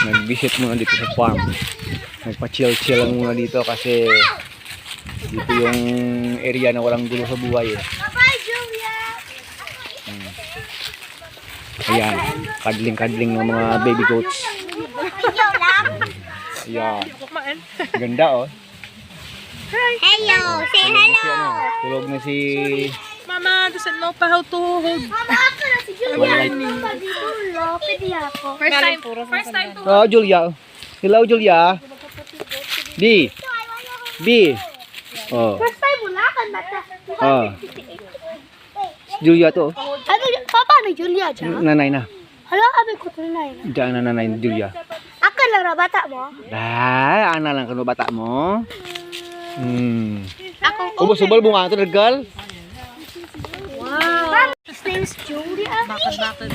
Nag-visit muna dito sa farm. Nagpa-chill-chill lang muna dito kasi dito yung area na walang gulo sa buhay eh. Ayan, kadling-kadling ng mga baby goats. Ayan. Ganda oh. Hello, say hello. Tulog na si Mama doesn't know how to hold. First time to Oh, Julia. Hello, Julia. B. B. Oh. First time mo na kan bata. Oh. Julia to. Ano, papa na Julia dyan? Nanay na. Hala, abi ko ito na yun. Diyan na nanay ni Julia. Akan lang na bata mo? Ana lang kano bata mo. Ako. Ubos-ubol bunga ito, regal. Wow. His name is Julia. bakit.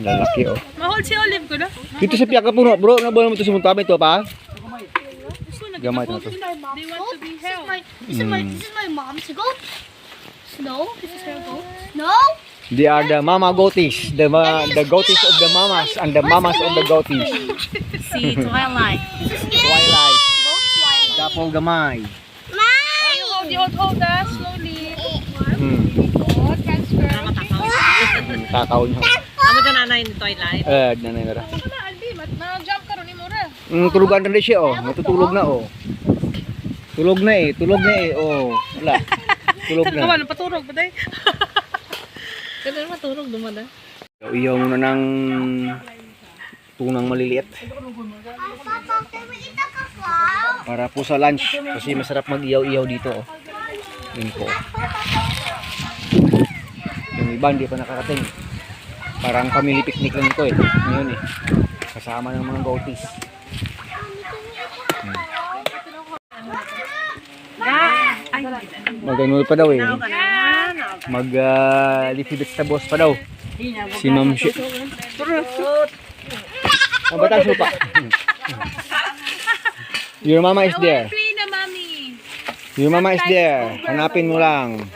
Lalaki oh. Mahold si Olive ko na. Dito sa piyaka puno, bro. Nabuhay mo ito sa muntabi ito pa. Gamay ito na to. This is my mom's They want goat. to be This is held. this is my mom's goat. Snow. This is her goat. No. They are the mama goaties. The goaties of the mamas and the mamas of the goaties. Si Twilight. Twilight. Goat Twilight. Dapol gamay. Hold that slowly. Takaw niyo. Ano dyan nanay ni Twilight? Nanay na ra. Ano na, Albi? Ma-jump ka rin ni Mura. Tulugan na rin siya oh. Natutulog na oh. Tulog na eh. Oh. Wala. Tulog na. Kawan, paturog ba day? Ganda maturog dumada. Iyaw muna ng tunang maliliit. Para po sa lunch. Kasi masarap mag-iyaw-iyaw dito oh. Yun po. Yung iba hindi pa nakakating. Parang family picnic lang ito eh. Ngayon eh. Kasama ng mga goaties. Mag-ano pa daw eh. Leafy vegetables pa daw. Si Ma'am Shi. Ang batang supa. Your mama is there. Play na, mami. Your mama is there. Hanapin mo lang.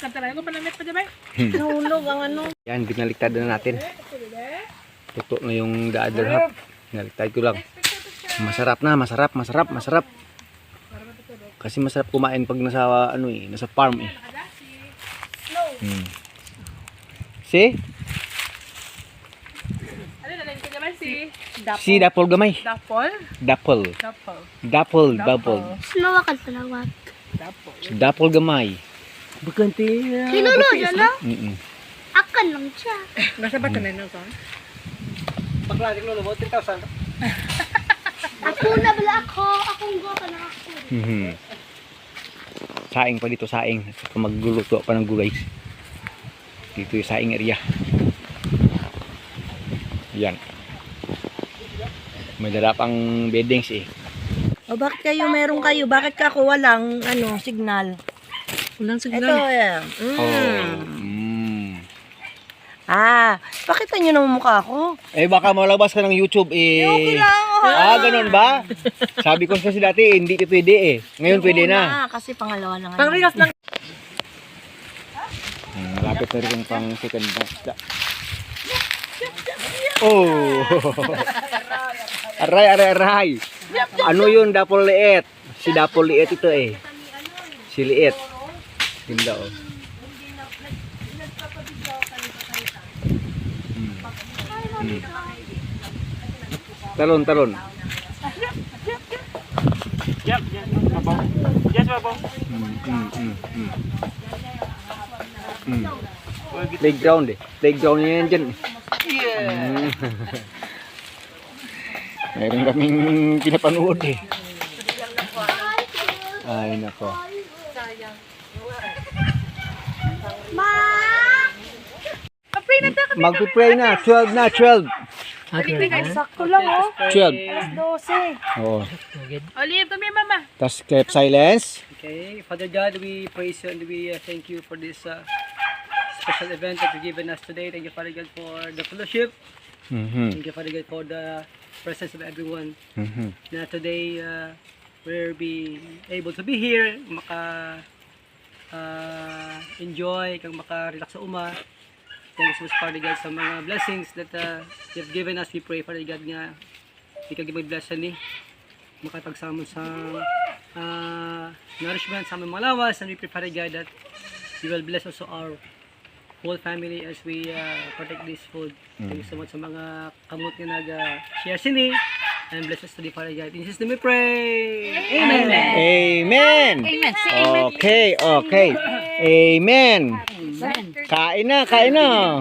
Katalayan ko pa namit pa diba? Nahulog ang ano. Yan, binaliktad na natin. Tuto na yung the other half. Binaliktad ko lang. Masarap na, masarap. Kasi masarap kumain pag nasa nasa farm eh. See? Ano na lang ko naman si Si dapol gamay. Dapol? Dapol. Sinawakan talawat. Dapol gamay. Bukanti. Kinulo dyan na? Akan lang siya. Nasa ba ka na yun? Bakla, tignan mo, 10,000. Ako na bala ako. Akong gota na ako. Saing pa dito, saing. Magluluto pa ng gulay. Dito yung saing area. Yan. May dala pang beddings eh. O bakit meron kayo? Bakit ka ako walang signal? Walang Ito yan. Pakita nyo ng mukha ko. Eh baka malabas ka ng YouTube eh. Okay lang. Ganun ba? Sabi ko kasi dati hindi pwede eh. Ngayon pwede na. Kasi pangalawa na ngayon. Pang-regas lang. Malapit na rin yung pang second batch. Oh! Aray! Ano yun, dapol liit? Si dapol liit ito eh. Si liit. Tinda oh. Talon. Yes, babaw. Playground eh. Playground yan dyan. Mayroon kaming pinapanood eh. Ay nako. Magpipray na. 12 na. 12. Sakto lang oh. 12. 12. Oo. Olive, come here, mama. Tapos keep silence. Okay, Father God, we praise you and we thank you for this special event that you've given us today. Thank you, Father God, for the fellowship. Thank you, Father God, for the presence of everyone. Na today, we'll be able to be here, maka enjoy, kang maka-relax sa uma. thank you so much, Father God, sa mga blessings that you have given us. We pray, Father God, nga ikaw mag-bless ni makapagsamon sa nourishment sa aming mga lawas, and we pray, Father God, that you will bless also our whole family as we protect this food. Thank you so much sa mga kamot nga nag-share sini, and bless us today, Father God. In Jesus' name we pray. Amen. Amen. Amen. Say amen. Okay, okay. Amen. Kain na, kain na.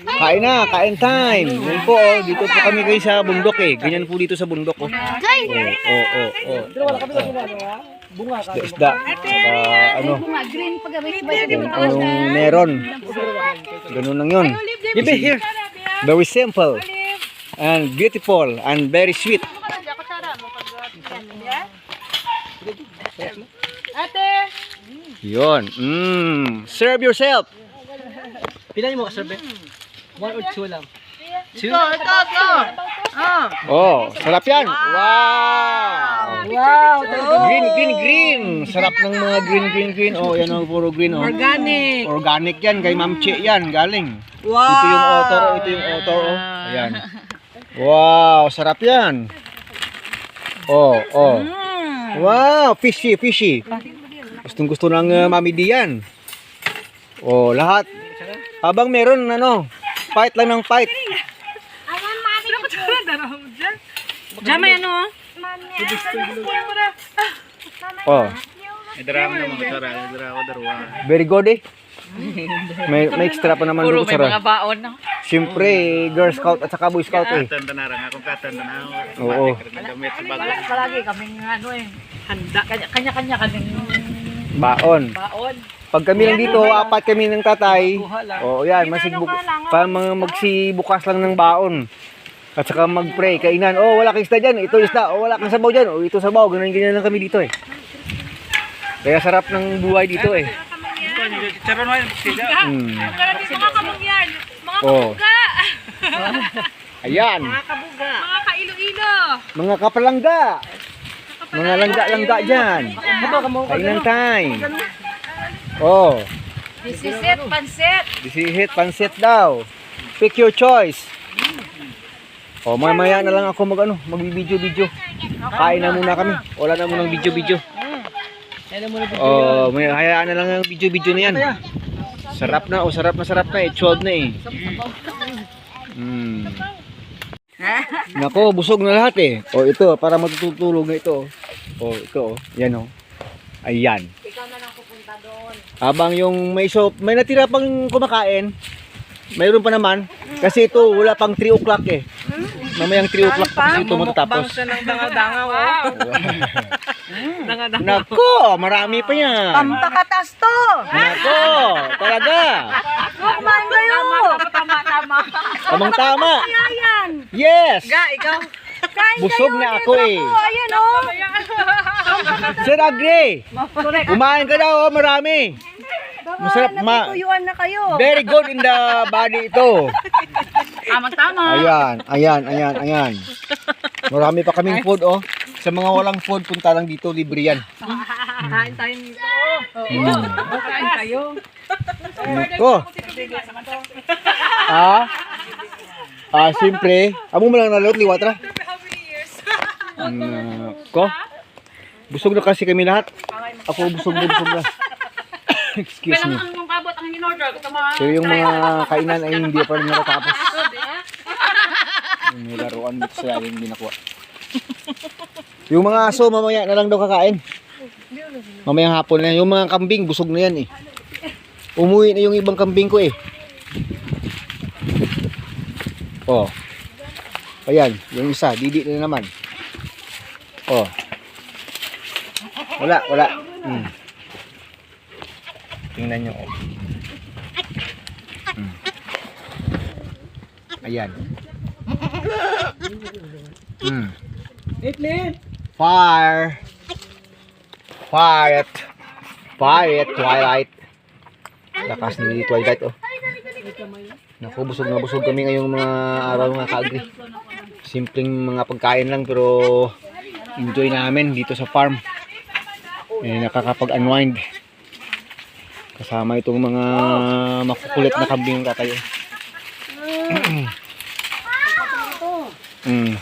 Kain na, kain time. Yan po, oh, dito po kami kayo sa bundok eh. Ganyan po dito sa bundok oh. Isda. Ano? Yung meron. Ganun lang yun. Here. Very simple. And beautiful. And very sweet. Yun. Serve yourself. Pila mo ka-serve? 1 or 2 lang? 2? Oh, sarap yan. Wow. Wow! Green. Sarap ng mga green. Oh, yan ang puro green. Oh. Organic. Organic yan. Kay Ma'am Che yan. Galing. Wow! Ito yung author. Oh. Ayan. Wow, sarap yan. Oh. Wow, fishy. Gustong-gusto ng Mami D yan. Oh, lahat. Habang meron, fight lang ng fight. Diyan may ano? Oh. Very good eh. May extra pa naman Puro doon may sa mga baon na. Siyempre, Girl Scout at saka Boy Scout eh. Oo. Palagi kaming ano eh. Handa. Kanya-kanya kaming Baon. baon. Pag kami lang dito, apat kami ng tatay. Oo, yan. Parang mga magsibukas lang ng baon. At saka mag-pray, kainan. Oh, wala kang isda dyan. Ito isda. Oh, wala kang sabaw dyan. Oh, ito sabaw. Ganyan lang kami dito eh. Kaya sarap ng buhay dito eh. Mga kabugyan. Mga Oh. Ayan. mga ka-ilo-ilo. Mga kapalangga. Mga langga-langga dyan. Kainan time. Oh. This is it, pansit. Disihit, pansit daw. Pick your choice. Oh, mamaya na lang ako magbibideo-video. Kain na muna kami. Wala na munang video-video. Oh, may hayaan na lang ang video-video na yan. Sarap na, sarap na. Chod na eh. Nako, busog na lahat eh. Oh, ito, para matutulog na ito. Oh, ito, yan oh. Ayan. Ikaw na lang pupunta doon. Habang yung may natira pang kumakain, mayroon pa naman. Kasi ito, wala pang 3 o'clock eh. Mamayang 3 o'clock kasi ito matatapos. ng danga-danga, Nako, marami pa yan. Pampakatas to! Nako, talaga. Kumain kayo! Tama. Tamang-tama. Ayan! Yes. Ikaw? Kain Busog kayo, na ako eh. Ayan oh! Sir Agri, kumain ka daw, oh, marami. Masarap, Nagtutuyuan na kayo. very good in the body ito. Tama. Ayan. Marami pa kaming food, oh. Sa mga walang food, punta lang dito, libre yan. Kain tayo nito. Kain kayo. Nako. Siyempre. Amo mo lang nalot, liwatra. Nako. Busog na kasi kami lahat. Ako busog na. Excuse me. Ang kabot ang in-order. So yung mga kainan ay hindi pa rin natatapos. Yung laruan dito sa hindi nakuha. Yung mga aso mamaya na lang daw kakain. Mamayang hapon na. Yung mga kambing busog na yan eh. Umuwi na yung ibang kambing ko eh. Oh. Ayan, yung isa, didi na naman. Oh. Wala. Tingnan nyo. Ayan. Fire, Twilight. Lakas ni Twilight, oh. Naku, busog kami ngayong mga araw, mga kaagri. Simpleng mga pagkain lang, pero enjoy namin dito sa farm. Nakakapag-unwind. Kasama itong mga makukulit na kambing katayo. Mm.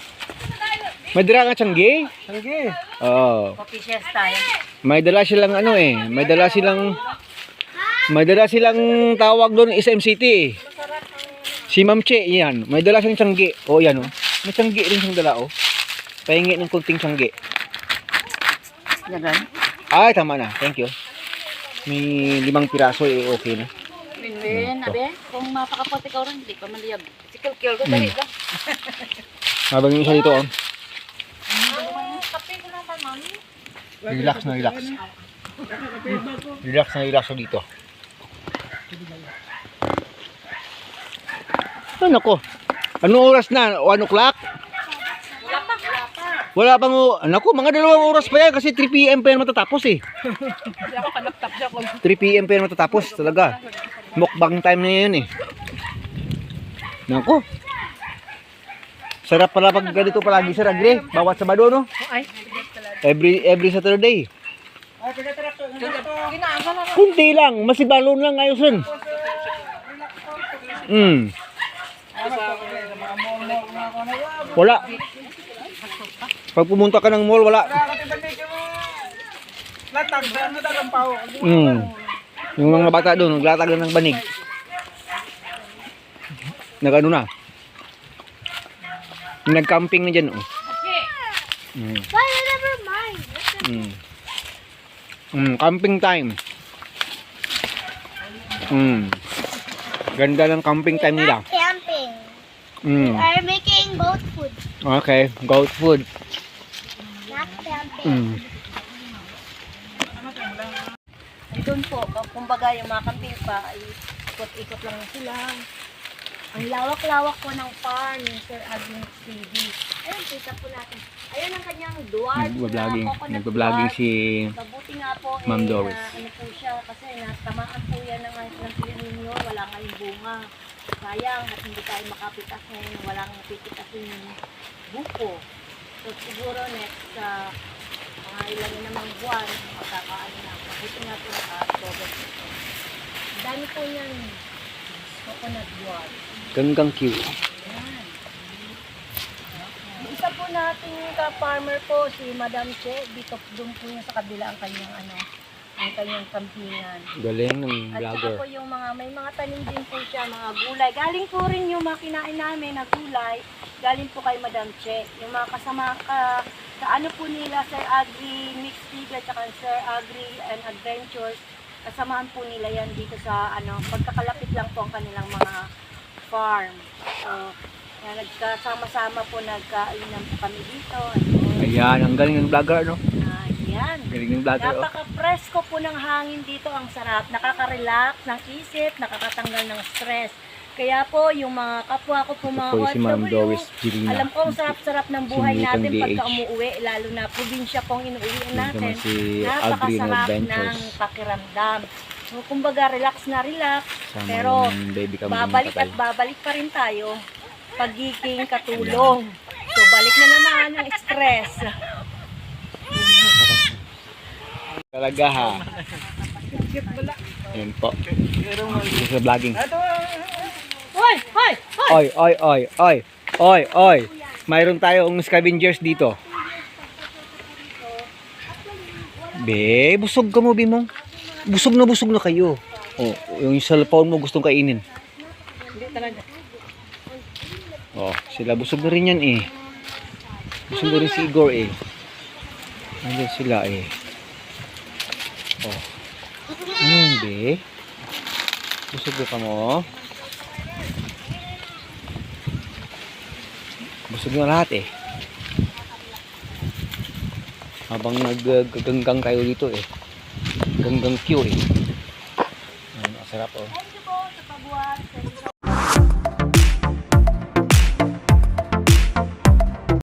May dala nga tiyanggi? Tanggi. Oo. Coffee siesta. Yan. May dala silang ano eh. May dala silang tawag doon SMCT eh. Si Ma'am Che, yan. May dala siyang tiyanggi. Oh, yan oh. May tiyanggi rin siyang dala oh. Pahingi ng kunting tiyanggi. Yan. Ay, tama na. Thank you. May 5 piraso eh, okay na. Win-win. Abe, kung mapakapote ka rin, hindi pa maliyab. Si Kilkil ko, dali lang. Habang yung isa dito oh. Kape ko lang pa, mami. Relax na relax. Relax na relax dito. Ano ko? Anong oras na? 1 o'clock? Wala pang, naku, mga 2 oras pa yan kasi 3 PM pa yan matatapos eh. 3 PM pa yan matatapos talaga. Mukbang time na yan eh. Naku. Sarap pala pag ganito palagi Sir Agre. Bawat Sabado no? Every Saturday. Kunti lang, masibalon lang ayos rin. Wala. Pag pumunta ka ng mall, wala. Yung mga bata doon, naglatag lang ng banig. Nag-ano na. Nag-camping na dyan. Oh. But I never mind. Camping time. Ganda ng camping time nila. Camping. Mm. We are making goat food. Okay, goat food. Not camping. Doon po, kumbaga yung mga camping pa, ay ikot-ikot lang sila. Ang lawak-lawak po ng farm ni Sir Agnes TV. Ayun, kita po natin. Ayun ang kanyang dwarf Nagba-vlogging si Mabuti nga po Ma'am Doris. ano po siya kasi natamaan po yan ng ninyo, wala ngayong bunga. Sayang at hindi tayo makapitas ngayon, walang pipitasin yung buko. So siguro next mga ilan na namang buwan, magkakaano na. Mabuti nga po naka-dogot ito. Dami po yan. Coconut dwarf. Ganggang cute. Isa po natin ka-farmer po, si Madam Che, dito doon po niya sa kabila ang kanyang ang kanyang kampingan. Galing ng At saka vlogger. po yung may mga tanim din po siya, mga gulay. Galing po rin yung mga kinain namin na gulay, galing po kay Madam Che. Yung mga kasama sa ano po nila, Sir Agri Mix TV at saka Sir Agri and Adventures, kasamaan po nila yan dito sa pagkakalapit lang po ang kanilang mga farm. So, yan, nagkasama-sama po, nagkainan po kami dito. Ayan, ang galing ng vlogger, no? Ayan. Galing ng vlogger, oh. Napaka-presko po ng hangin dito, ang sarap. Nakaka-relax ng isip, nakakatanggal ng stress. Kaya po, yung mga kapwa ko po, mga Ito po si Ma'am OFW, Doris Girina. alam ko ang sarap-sarap ng buhay Simulitan natin pagka DH. umuwi, lalo na probinsya pong inuuwian Yan natin. naman si Adrian Napakasarap ng Adventures. pakiramdam. So, kumbaga, relax na relax, Sama pero yung baby kami babalik patay. at babalik pa rin tayo pagiging katulong. So, balik na naman ang stress. Talaga ha. Ayan po. Ito sa vlogging. Hoy! Hoy! Oy, oy, oy, oy. Oy, oy. Mayroon tayong scavengers dito. Be, busog ka mo, Bimong. Busog na kayo. Oh, yung cellphone mo gustong kainin. Hindi talaga. Oh, sila busog na rin yan eh. Busog na rin si Igor eh. Nandiyan sila eh. Oh. Ano yun, be? Busog ka mo? Busog na lahat eh. Habang nagganggang kayo dito eh. Ganggang Q eh. Ang sarap oh.